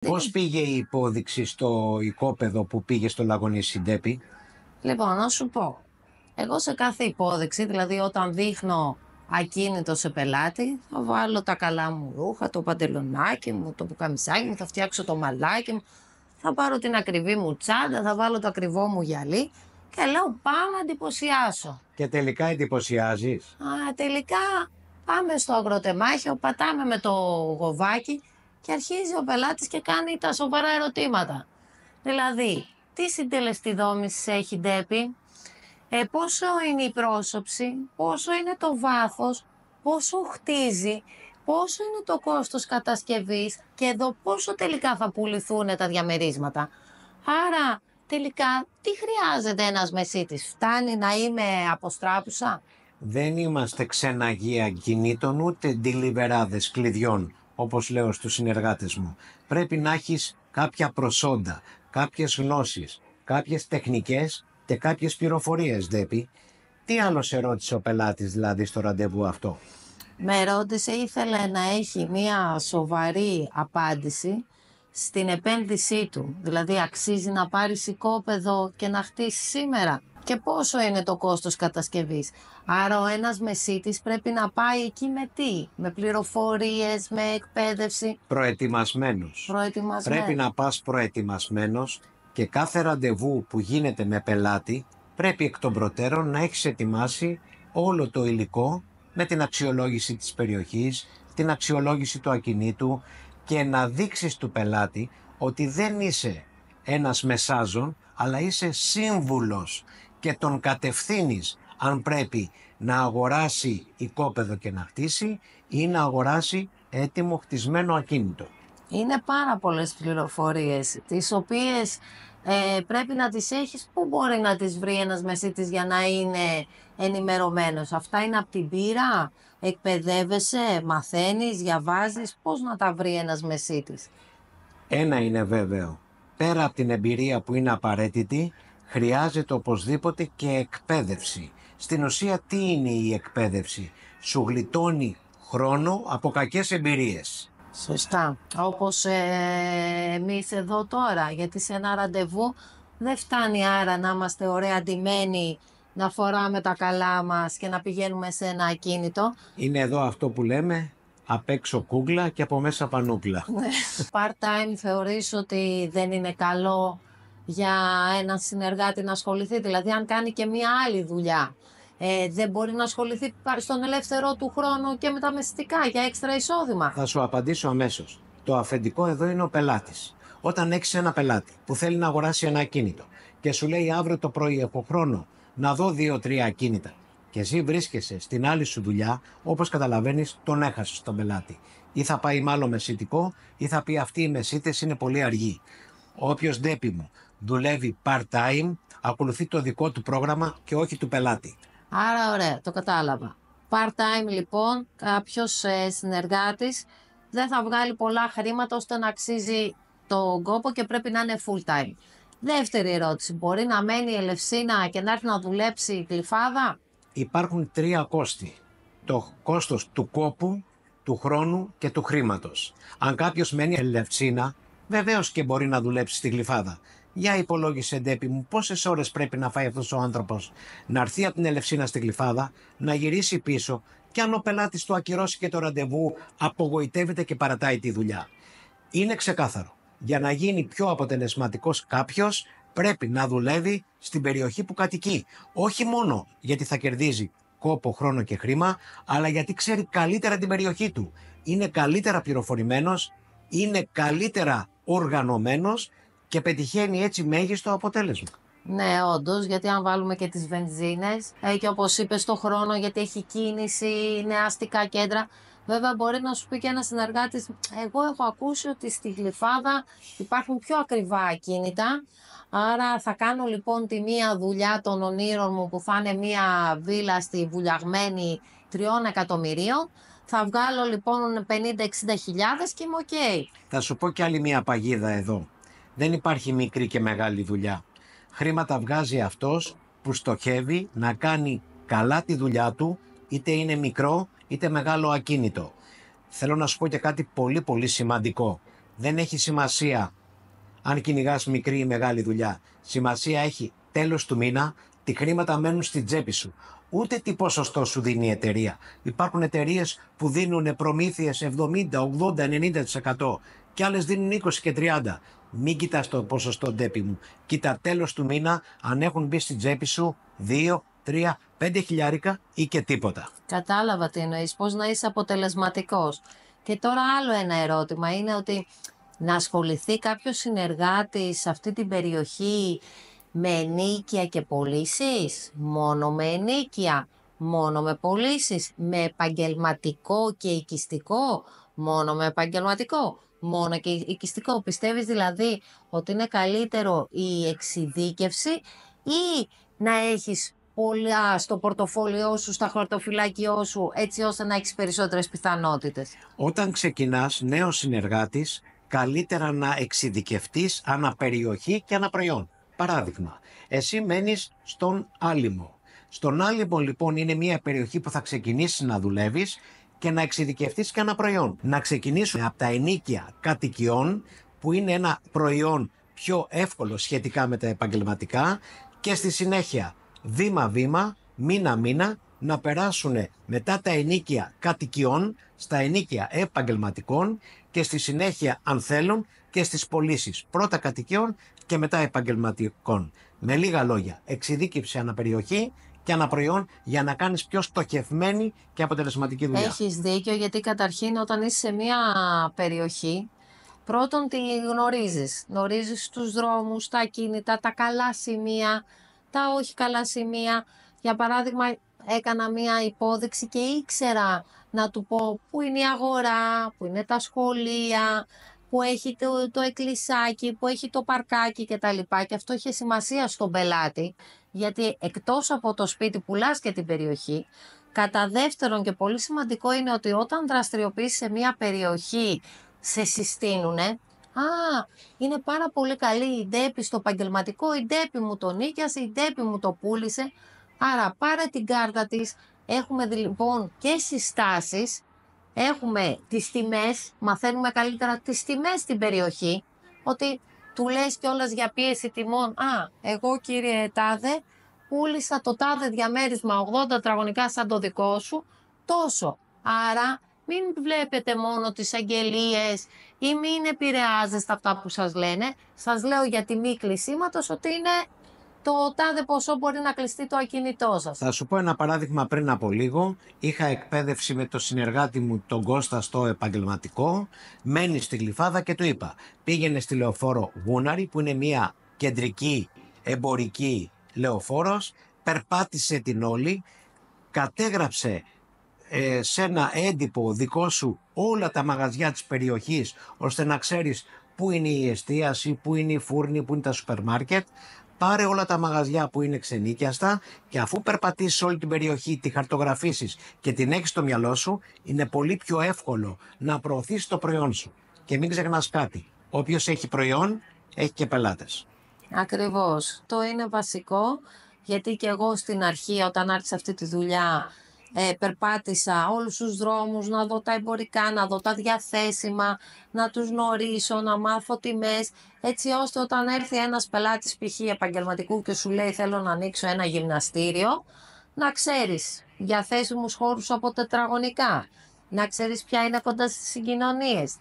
Πώς πήγε η υπόδειξη στο οικόπεδο που πήγε στο Λαγονίσι, Ντέπη? Λοιπόν, να σου πω. Εγώ σε κάθε υπόδειξη, δηλαδή όταν δείχνω ακίνητο σε πελάτη, θα βάλω τα καλά μου ρούχα, το παντελονάκι μου, το πουκαμισάκι μου, θα φτιάξω το μαλάκι μου, θα πάρω την ακριβή μου τσάντα, θα βάλω το ακριβό μου γυαλί και λέω πάω να εντυπωσιάσω. Και τελικά εντυπωσιάζεις. Τελικά πάμε στο αγροτεμάχιο, πατάμε με το γοβάκι και αρχίζει ο πελάτης και κάνει τα σοβαρά ερωτήματα. Δηλαδή, τι συντελεστή δόμησης έχει, Ντέπη, πόσο είναι η πρόσωψη, πόσο είναι το βάθος, πόσο χτίζει, πόσο είναι το κόστος κατασκευής και εδώ πόσο τελικά θα πουληθούν τα διαμερίσματα. Άρα τελικά τι χρειάζεται ένας μεσίτης, φτάνει να είμαι αποστράπουσα? Δεν είμαστε ξεναγεία κινήτων ούτε ντιλιβεράδες κλειδιών, όπως λέω στους συνεργάτες μου. Πρέπει να έχεις κάποια προσόντα, κάποιες γνώσεις, κάποιες τεχνικές και κάποιες πληροφορίες, Ντέπη. Τι άλλο σε ρώτησε ο πελάτης δηλαδή στο ραντεβού αυτό? Με ρώτησε, ήθελε να έχει μια σοβαρή απάντηση στην επένδυσή του. Δηλαδή αξίζει να πάρει οικόπεδο και να χτίσει σήμερα και πόσο είναι το κόστος κατασκευής. Άρα ο ένας μεσίτης πρέπει να πάει εκεί με τι? Με πληροφορίες, με εκπαίδευση. Προετοιμασμένος. Πρέπει να πας προετοιμασμένος και κάθε ραντεβού που γίνεται με πελάτη πρέπει εκ των προτέρων να έχεις ετοιμάσει όλο το υλικό με την αξιολόγηση της περιοχής, την αξιολόγηση του ακινήτου και να δείξεις του πελάτη ότι δεν είσαι ένας μεσάζων αλλά είσαι σύμβουλος και τον κατευθύνεις αν πρέπει να αγοράσει οικόπεδο και να χτίσει ή να αγοράσει έτοιμο χτισμένο ακίνητο. Είναι πάρα πολλές πληροφορίες τις οποίες πρέπει να τις έχεις. Πού μπορεί να τις βρει ένας μεσίτης για να είναι ενημερωμένος? Αυτά είναι από την πείρα, εκπαιδεύεσαι, μαθαίνεις, διαβάζεις, πώς να τα βρει ένας μεσίτης? Ένα είναι βέβαιο, πέρα από την εμπειρία που είναι απαραίτητη, χρειάζεται οπωσδήποτε και εκπαίδευση. Στην ουσία τι είναι η εκπαίδευση? Σου γλιτώνει χρόνο από κακές εμπειρίες. Σωστά. Όπως εμείς εδώ τώρα, γιατί σε ένα ραντεβού δεν φτάνει άρα να είμαστε ωραία ντυμένοι, να φοράμε τα καλά μας και να πηγαίνουμε σε ένα ακίνητο. Είναι εδώ αυτό που λέμε απ' έξω κούγκλα και από μέσα πανούκλα. Part-time θεωρείς ότι δεν είναι καλό για έναν συνεργάτη να ασχοληθεί? Δηλαδή αν κάνει και μία άλλη δουλειά, δεν μπορεί να ασχοληθεί στον ελεύθερό του χρόνο και με τα μεσητικά για έξτρα εισόδημα? Θα σου απαντήσω αμέσως. Το αφεντικό εδώ είναι ο πελάτης. Όταν έχεις ένα πελάτη που θέλει να αγοράσει ένα ακίνητο και σου λέει αύριο το πρωί έχω χρόνο να δω 2-3 ακίνητα και εσύ βρίσκεσαι στην άλλη σου δουλειά, όπως καταλαβαίνεις τον έχασες τον πελάτη. Ή θα πάει μάλλον μεσητικό ή θα πει αυτοί οι μεσίτες είναι πολύ αργοί. Όποιος, Ντέπη μου, δουλεύει part-time ακολουθεί το δικό του πρόγραμμα και όχι του πελάτη. Άρα ωραία, το κατάλαβα. Part-time λοιπόν, κάποιος συνεργάτης δεν θα βγάλει πολλά χρήματα ώστε να αξίζει τον κόπο και πρέπει να είναι full-time. Δεύτερη ερώτηση, μπορεί να μένει η Ελευσίνα και να έρθει να δουλέψει Γλυφάδα? Υπάρχουν 3 κόστη. Το κόστος του κόπου, του χρόνου και του χρήματος. Αν κάποιος μένει Ελευσίνα, βεβαίως και μπορεί να δουλέψει στη Γλυφάδα. Για υπολόγισε, Ντέπη μου, πόσες ώρες πρέπει να φάει αυτός ο άνθρωπος να έρθει από την Ελευσίνα στη Γλυφάδα, να γυρίσει πίσω και αν ο πελάτης του ακυρώσει και το ραντεβού, απογοητεύεται και παρατάει τη δουλειά. Είναι ξεκάθαρο. Για να γίνει πιο αποτελεσματικός κάποιος πρέπει να δουλεύει στην περιοχή που κατοικεί. Όχι μόνο γιατί θα κερδίζει κόπο, χρόνο και χρήμα, αλλά γιατί ξέρει καλύτερα την περιοχή του. Είναι καλύτερα πληροφορημένος, είναι καλύτερα οργανωμένος και πετυχαίνει έτσι μέγιστο αποτέλεσμα. Ναι, όντως, γιατί αν βάλουμε και τις βενζίνες και όπως είπες το χρόνο, γιατί έχει κίνηση, είναι αστικά κέντρα. Βέβαια μπορεί να σου πει και ένας συνεργάτης, εγώ έχω ακούσει ότι στη Γλυφάδα υπάρχουν πιο ακριβά ακίνητα, άρα θα κάνω λοιπόν τη μία δουλειά των ονείρων μου που θα είναι μία βίλα στη Βουλιαγμένη 3 εκατομμυρίων, θα βγάλω λοιπόν 50-60 χιλιάδες και είμαι οκ. Θα σου πω και άλλη μία παγίδα εδώ. Δεν υπάρχει μικρή και μεγάλη δουλειά. Χρήματα βγάζει αυτός που στοχεύει να κάνει καλά τη δουλειά του, είτε είναι μικρό είτε μεγάλο ακίνητο. Θέλω να σου πω και κάτι πολύ πολύ σημαντικό. Δεν έχει σημασία αν κυνηγάς μικρή ή μεγάλη δουλειά. Σημασία έχει τέλος του μήνα, τι χρήματα μένουν στην τσέπη σου. Ούτε τι ποσοστό σου δίνει η εταιρεία. Υπάρχουν εταιρείες που δίνουν προμήθειες 70, 80, 90% και άλλες δίνουν 20 και 30. Μην κοιτάς το ποσοστό, ντέπη μου. Κοίτα τέλος του μήνα αν έχουν μπει στην τσέπη σου 2, 3, 5 χιλιάρικα ή και τίποτα. Κατάλαβα τι εννοείς, πώς να είσαι αποτελεσματικός. Και τώρα άλλο ένα ερώτημα είναι ότι να ασχοληθεί κάποιος συνεργάτης σε αυτή την περιοχή με ενοίκια και πωλήσεις, μόνο με ενοίκια, μόνο με πωλήσεις, με επαγγελματικό και οικιστικό, μόνο με επαγγελματικό, μόνο και οικιστικό. Πιστεύεις δηλαδή ότι είναι καλύτερο η εξειδίκευση ή να έχεις πολλά στο πορτοφόλιό σου, στα χαρτοφυλάκιό σου, έτσι ώστε να έχεις περισσότερες πιθανότητες? Όταν ξεκινάς νέος συνεργάτης, καλύτερα να εξειδικευτείς αναπεριοχή και αναπροϊόν. Παράδειγμα, εσύ μένεις στον Άλυμο. Στον Άλυμο λοιπόν είναι μια περιοχή που θα ξεκινήσεις να δουλεύεις και να εξειδικευτείς και αναπροϊόν. Να ξεκινήσουμε από τα ενοίκια κατοικιών που είναι ένα προϊόν πιο εύκολο σχετικά με τα επαγγελματικά και στη συνέχεια βήμα-βήμα, μήνα-μήνα να περάσουν μετά τα ενοίκια κατοικιών στα ενοίκια επαγγελματικών και στη συνέχεια αν θέλουν και στις πωλήσεις πρώτα κατοικιών και μετά επαγγελματικών. Με λίγα λόγια, εξειδίκευση αναπεριοχή και αναπροϊόν για να κάνεις πιο στοχευμένη και αποτελεσματική δουλειά. Έχεις δίκιο, γιατί καταρχήν όταν είσαι σε μια περιοχή, πρώτον τη γνωρίζεις. Γνωρίζεις τους δρόμους, τα ακίνητα, τα καλά σημεία, τα όχι καλά σημεία. Για παράδειγμα, έκανα μια υπόδειξη και ήξερα να του πω πού είναι η αγορά, πού είναι τα σχολεία, που έχει το εκκλησάκι, που έχει το παρκάκι κτλ. Και αυτό είχε σημασία στον πελάτη, γιατί εκτός από το σπίτι πουλάς και την περιοχή. Κατά δεύτερον και πολύ σημαντικό είναι ότι όταν δραστηριοποιείς σε μια περιοχή σε συστήνουνε, είναι πάρα πολύ καλή η Ντέπη στο επαγγελματικό, η Ντέπη μου το νίκιασε, η Ντέπη μου το πούλησε, άρα πάρε την κάρτα της. Έχουμε λοιπόν και συστάσεις, έχουμε τις τιμές, μαθαίνουμε καλύτερα τις τιμές στην περιοχή, ότι του λες κιόλας για πίεση τιμών, εγώ κύριε Τάδε πούλησα το τάδε διαμέρισμα 80 τετραγωνικά σαν το δικό σου, τόσο. Άρα μην βλέπετε μόνο τις αγγελίες ή μην επηρεάζεστε αυτά που σας λένε. Σας λέω για τιμή κλεισίματος ότι είναι το τάδε ποσό μπορεί να κλειστεί το ακίνητό σας. Θα σου πω ένα παράδειγμα. Πριν από λίγο είχα εκπαίδευση με το συνεργάτη μου τον Κώστα στο επαγγελματικό. Μένει στη Γλυφάδα και του είπα πήγαινε στη λεωφόρο Γούναρη που είναι μια κεντρική εμπορική λεωφόρος, περπάτησε την όλη, κατέγραψε σε ένα έντυπο δικό σου όλα τα μαγαζιά της περιοχής ώστε να ξέρεις πού είναι η εστίαση, πού είναι η φούρνη, πού είναι τα σούπερ μάρκετ. Πάρε όλα τα μαγαζιά που είναι ξενίκιαστα και αφού περπατήσεις όλη την περιοχή, τη χαρτογραφήσεις και την έχεις στο μυαλό σου, είναι πολύ πιο εύκολο να προωθήσεις το προϊόν σου. Και μην ξεχνάς κάτι, όποιος έχει προϊόν έχει και πελάτες. Ακριβώς. Το είναι βασικό, γιατί και εγώ στην αρχή όταν άρχισα αυτή τη δουλειά περπάτησα όλους τους δρόμους να δω τα εμπορικά, να δω τα διαθέσιμα, να τους γνωρίσω, να μάθω τιμές, έτσι ώστε όταν έρθει ένας πελάτης π.χ. επαγγελματικού και σου λέει θέλω να ανοίξω ένα γυμναστήριο, να ξέρεις διαθέσιμους χώρους από τετραγωνικά, να ξέρεις ποια είναι κοντά στις συγκοινωνίες,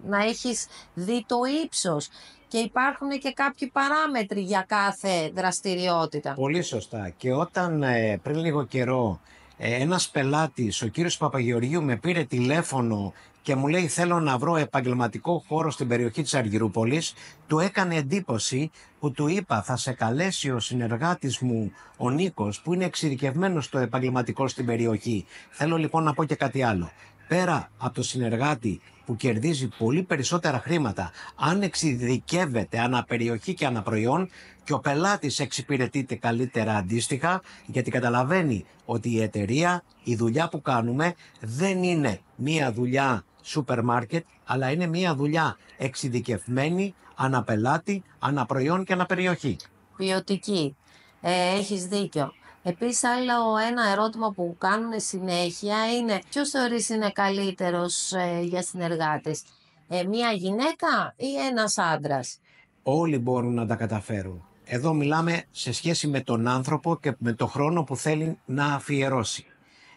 να έχεις δει το ύψος. Και υπάρχουν και κάποιοι παράμετροι για κάθε δραστηριότητα. Πολύ σωστά. Και όταν πριν λίγο καιρό ένας πελάτης, ο κύριος Παπαγεωργίου, με πήρε τηλέφωνο και μου λέει θέλω να βρω επαγγελματικό χώρο στην περιοχή της Αργυρούπολης, του έκανε εντύπωση που του είπα θα σε καλέσει ο συνεργάτης μου ο Νίκος που είναι εξειδικευμένος στο επαγγελματικό στην περιοχή. Θέλω λοιπόν να πω και κάτι άλλο. Πέρα από το συνεργάτη που κερδίζει πολύ περισσότερα χρήματα αν εξειδικεύεται αναπεριοχή και αναπροϊόν, και ο πελάτης εξυπηρετείται καλύτερα αντίστοιχα, γιατί καταλαβαίνει ότι η εταιρεία, η δουλειά που κάνουμε δεν είναι μία δουλειά σούπερ μάρκετ, αλλά είναι μία δουλειά εξειδικευμένη, αναπελάτη, αναπροϊόν και αναπεριοχή. Ποιοτική. Έχεις δίκιο. Επίσης άλλο ένα ερώτημα που κάνουν συνέχεια είναι ποιος θεωρείς είναι καλύτερος για συνεργάτες. Μία γυναίκα ή ένας άντρας? Όλοι μπορούν να τα καταφέρουν. Εδώ μιλάμε σε σχέση με τον άνθρωπο και με το χρόνο που θέλει να αφιερώσει.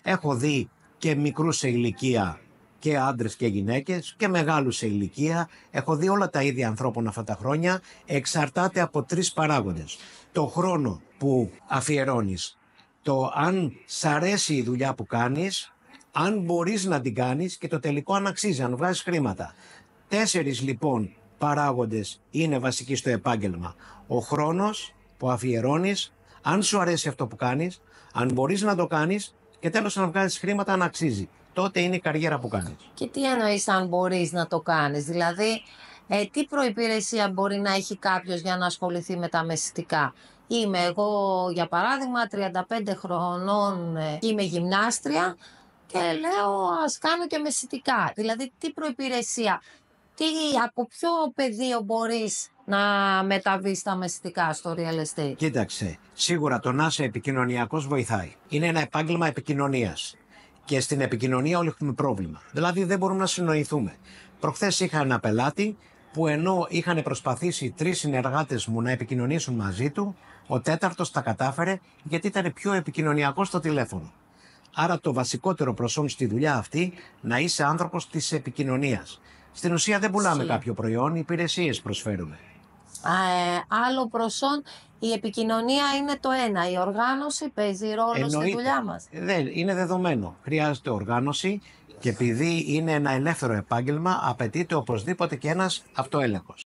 Έχω δει και μικρούς σε ηλικία και άντρες και γυναίκες και μεγάλους σε ηλικία. Έχω δει όλα τα είδη ανθρώπων αυτά τα χρόνια. Εξαρτάται από 3 παράγοντες. Το χρόνο που αφιερώνεις, το αν σ' αρέσει η δουλειά που κάνεις, αν μπορείς να την κάνεις και το τελικό αν αξίζει, αν βγάζεις χρήματα. 4 λοιπόν παράγοντες είναι βασικοί στο επάγγελμα. Ο χρόνος που αφιερώνεις, αν σου αρέσει αυτό που κάνεις, αν μπορείς να το κάνεις και τέλος να βγάζεις χρήματα αν αξίζει. Τότε είναι η καριέρα που κάνεις. Και τι εννοείς αν μπορείς να το κάνεις? Δηλαδή, τι προϋπηρεσία μπορεί να έχει κάποιος για να ασχοληθεί με τα μεσητικά? Είμαι εγώ, για παράδειγμα, 35 χρονών, είμαι γυμνάστρια και λέω ας κάνω και μεσητικά. Δηλαδή, τι προϋπηρεσία, από ποιο πεδίο μπορείς να μεταβείς στα μεσητικά στο real estate? Κοίταξε, σίγουρα το να είσαι επικοινωνιακός βοηθάει. Είναι ένα επάγγελμα επικοινωνίας. Και στην επικοινωνία όλοι έχουμε πρόβλημα. Δηλαδή δεν μπορούμε να συνοηθούμε. Προχθές είχα ένα πελάτη που ενώ είχαν προσπαθήσει 3 συνεργάτες μου να επικοινωνήσουν μαζί του, ο 4ος τα κατάφερε γιατί ήταν πιο επικοινωνιακός στο τηλέφωνο. Άρα το βασικότερο προσόν στη δουλειά αυτή να είσαι άνθρωπος της επικοινωνίας. Στην ουσία δεν πουλάμε κάποιο προϊόν, υπηρεσίες προσφέρουμε. Άλλο προσόν, η επικοινωνία είναι το ένα. Η οργάνωση παίζει ρόλο στη δουλειά μας. Δεν, είναι δεδομένο. Χρειάζεται οργάνωση και επειδή είναι ένα ελεύθερο επάγγελμα, απαιτείται οπωσδήποτε και ένας αυτοέλεγχος.